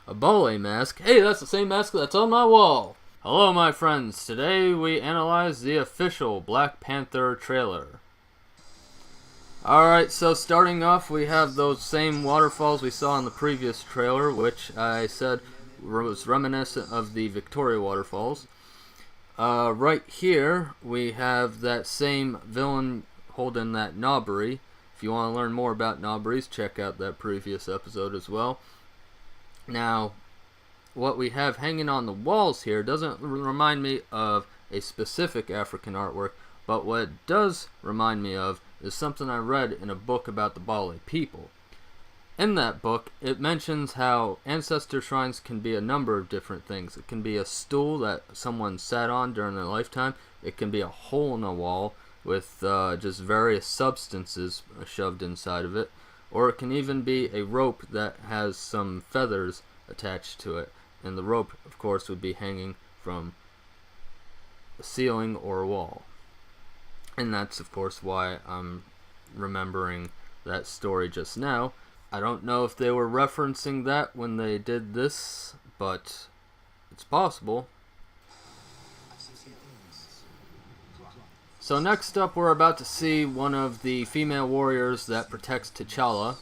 A Bole mask? Hey, that's the same mask that's on my wall! Hello, my friends. Today we analyze the official Black Panther trailer. Alright, so starting off, we have those same waterfalls we saw in the previous trailer, which I said was reminiscent of the Victoria waterfalls. Right here, we have that same villain holding that knobbery. If you want to learn more about knobberies, check out that previous episode as well. Now, what we have hanging on the walls here doesn't remind me of a specific African artwork, but what it does remind me of is something I read in a book about the Bale people. In that book, it mentions how ancestor shrines can be a number of different things. It can be a stool that someone sat on during their lifetime. It can be a hole in a wall with just various substances shoved inside of it. Or it can even be a rope that has some feathers attached to it. And the rope, of course, would be hanging from a ceiling or a wall. And that's, of course, why I'm remembering that story just now. I don't know if they were referencing that when they did this, but it's possible. So next up, we're about to see one of the female warriors that protects T'Challa.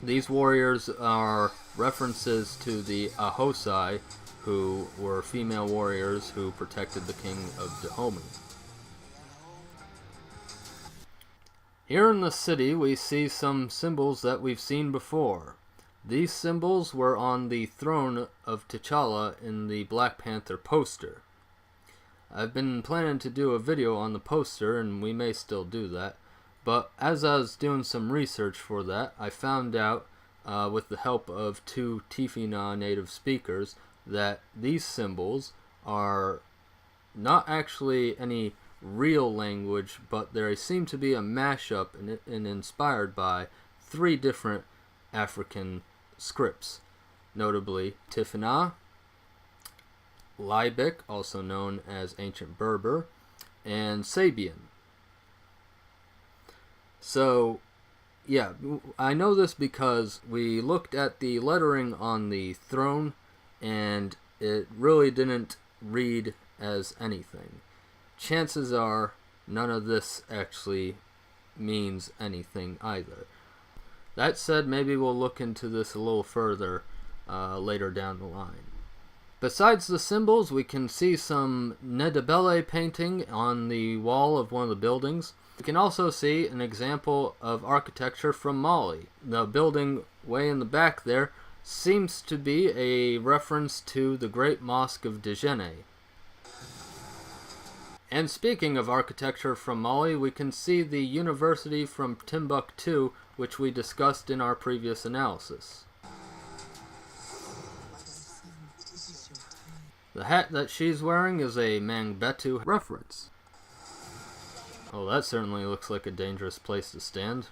These warriors are references to the Ahosai, who were female warriors who protected the king of Dahomey. Here in the city, we see some symbols that we've seen before. These symbols were on the throne of T'Challa in the Black Panther poster. I've been planning to do a video on the poster, and we may still do that, but as I was doing some research for that, I found out, with the help of two Tifinagh native speakers, that these symbols are not actually any real language, but they seem to be a mashup and inspired by three different African scripts, notably Tifinagh, Lybic, also known as ancient Berber, and Sabian. So, yeah, I know this because we looked at the lettering on the throne, and it really didn't read as anything. Chances are none of this actually means anything either. That said, maybe we'll look into this a little further later down the line. Besides the symbols, we can see some Ndebele painting on the wall of one of the buildings. We can also see an example of architecture from Mali. The building way in the back there seems to be a reference to the Great Mosque of Djenné. And speaking of architecture from Mali, we can see the university from Timbuktu, which we discussed in our previous analysis. The hat that she's wearing is a Mangbetu reference. Oh, that certainly looks like a dangerous place to stand.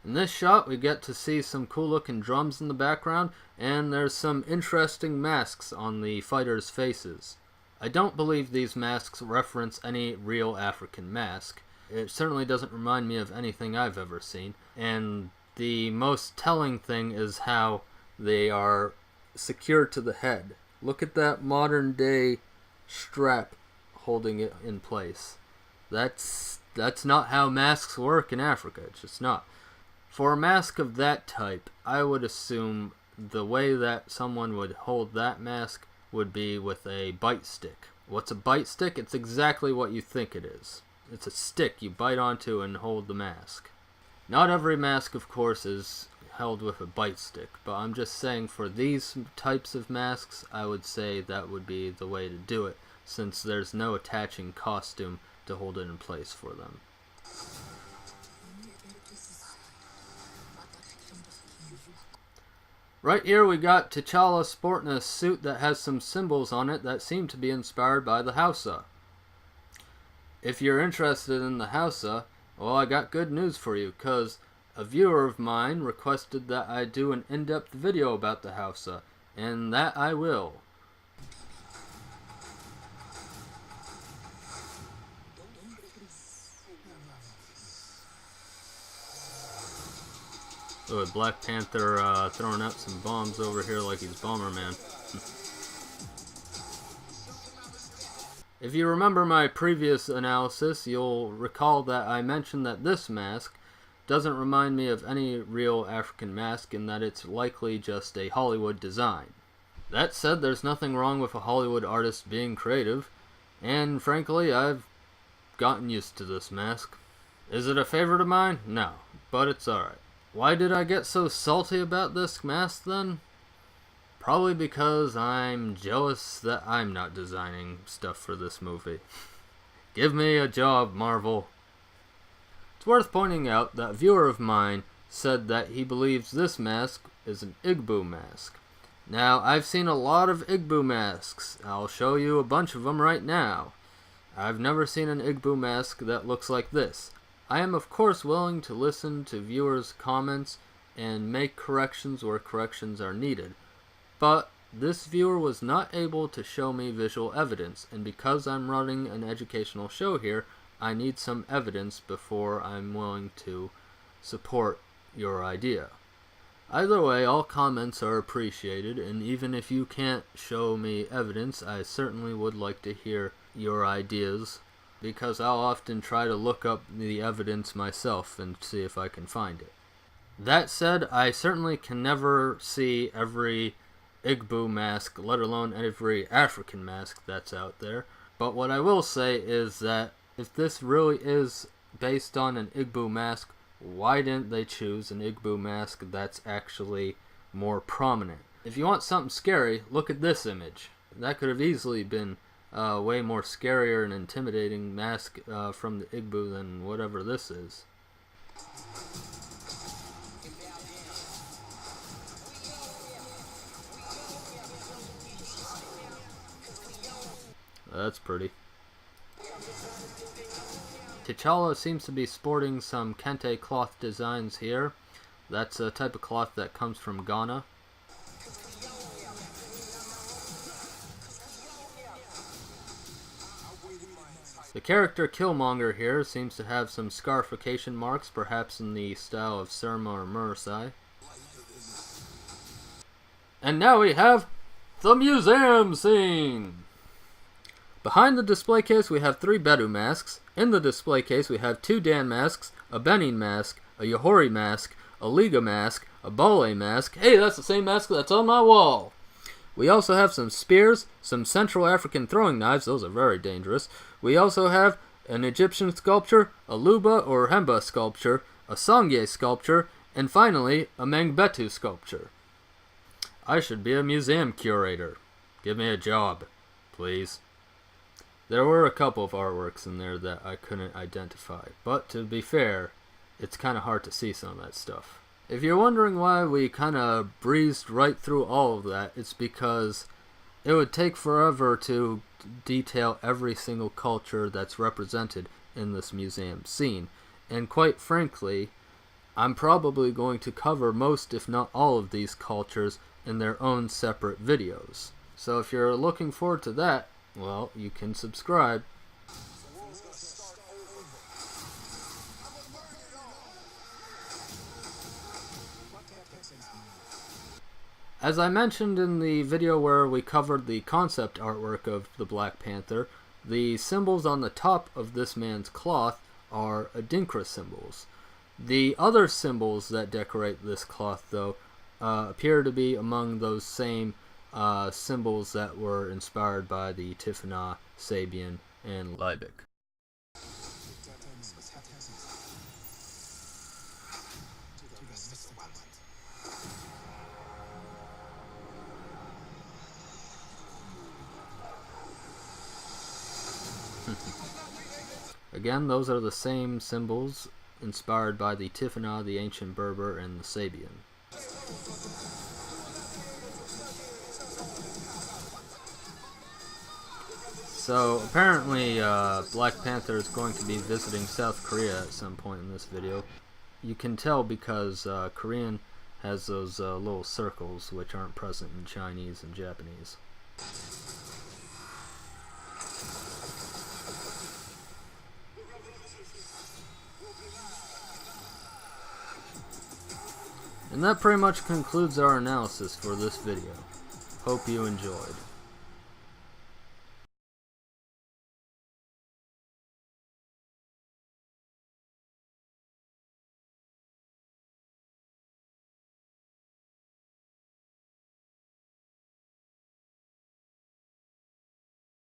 In this shot, we get to see some cool looking drums in the background, and there's some interesting masks on the fighters' faces. I don't believe these masks reference any real African mask. It certainly doesn't remind me of anything I've ever seen, and the most telling thing is how they are secured to the head. Look at that modern day strap holding it in place. That's not how masks work in Africa. It's just not. For a mask of that type, I would assume the way that someone would hold that mask would be with a bite stick. What's a bite stick? It's exactly what you think it is. It's a stick you bite onto and hold the mask. Not every mask, of course, is held with a bite stick, but I'm just saying for these types of masks, I would say that would be the way to do it, since there's no attaching costume to hold it in place for them. Right here we got T'Challa sporting a suit that has some symbols on it that seem to be inspired by the Hausa. If you're interested in the Hausa, well, I got good news for you, because a viewer of mine requested that I do an in-depth video about the Hausa, and that I will. Oh, Black Panther throwing out some bombs over here like he's Bomberman. If you remember my previous analysis, you'll recall that I mentioned that this mask doesn't remind me of any real African mask and that it's likely just a Hollywood design. That said, there's nothing wrong with a Hollywood artist being creative, and frankly, I've gotten used to this mask. Is it a favorite of mine? No, but it's alright. Why did I get so salty about this mask then? Probably because I'm jealous that I'm not designing stuff for this movie. Give me a job, Marvel. It's worth pointing out that a viewer of mine said that he believes this mask is an Igbo mask. Now, I've seen a lot of Igbo masks. I'll show you a bunch of them right now. I've never seen an Igbo mask that looks like this. I am of course willing to listen to viewers' comments and make corrections where corrections are needed. But this viewer was not able to show me visual evidence, and because I'm running an educational show here, I need some evidence before I'm willing to support your idea. Either way, all comments are appreciated, and even if you can't show me evidence, I certainly would like to hear your ideas, because I'll often try to look up the evidence myself and see if I can find it. That said, I certainly can never see every Igbo mask, let alone every African mask that's out there. But what I will say is that if this really is based on an Igbo mask, why didn't they choose an Igbo mask that's actually more prominent? If you want something scary, look at this image. That could have easily been way more scarier and intimidating mask from the Igbo than whatever this is. That's pretty. T'Challa seems to be sporting some kente cloth designs here. That's a type of cloth that comes from Ghana. The character Killmonger here seems to have some scarification marks, perhaps in the style of Surma or Murasai. And now we have the museum scene! Behind the display case we have 3 Bedu masks. In the display case we have 2 Dan masks, a Benin mask, a Yahori mask, a Liga mask, a Bole mask. Hey, that's the same mask that's on my wall! We also have some spears, some Central African throwing knives, those are very dangerous. We also have an Egyptian sculpture, a Luba or Hemba sculpture, a Songye sculpture, and finally, a Mangbetu sculpture. I should be a museum curator. Give me a job, please. There were a couple of artworks in there that I couldn't identify, but to be fair, it's kind of hard to see some of that stuff. If you're wondering why we kind of breezed right through all of that, it's because it would take forever to detail every single culture that's represented in this museum scene. And quite frankly, I'm probably going to cover most, if not all, of these cultures in their own separate videos. So if you're looking forward to that, well, you can subscribe. As I mentioned in the video where we covered the concept artwork of the Black Panther, the symbols on the top of this man's cloth are Adinkra symbols. The other symbols that decorate this cloth, though, appear to be among those same symbols that were inspired by the Tifinagh, Sabian, and Lybic. Again, those are the same symbols inspired by the Tifinagh, the ancient Berber, and the Sabian. So apparently Black Panther is going to be visiting South Korea at some point in this video. You can tell because Korean has those little circles which aren't present in Chinese and Japanese. And that pretty much concludes our analysis for this video. Hope you enjoyed.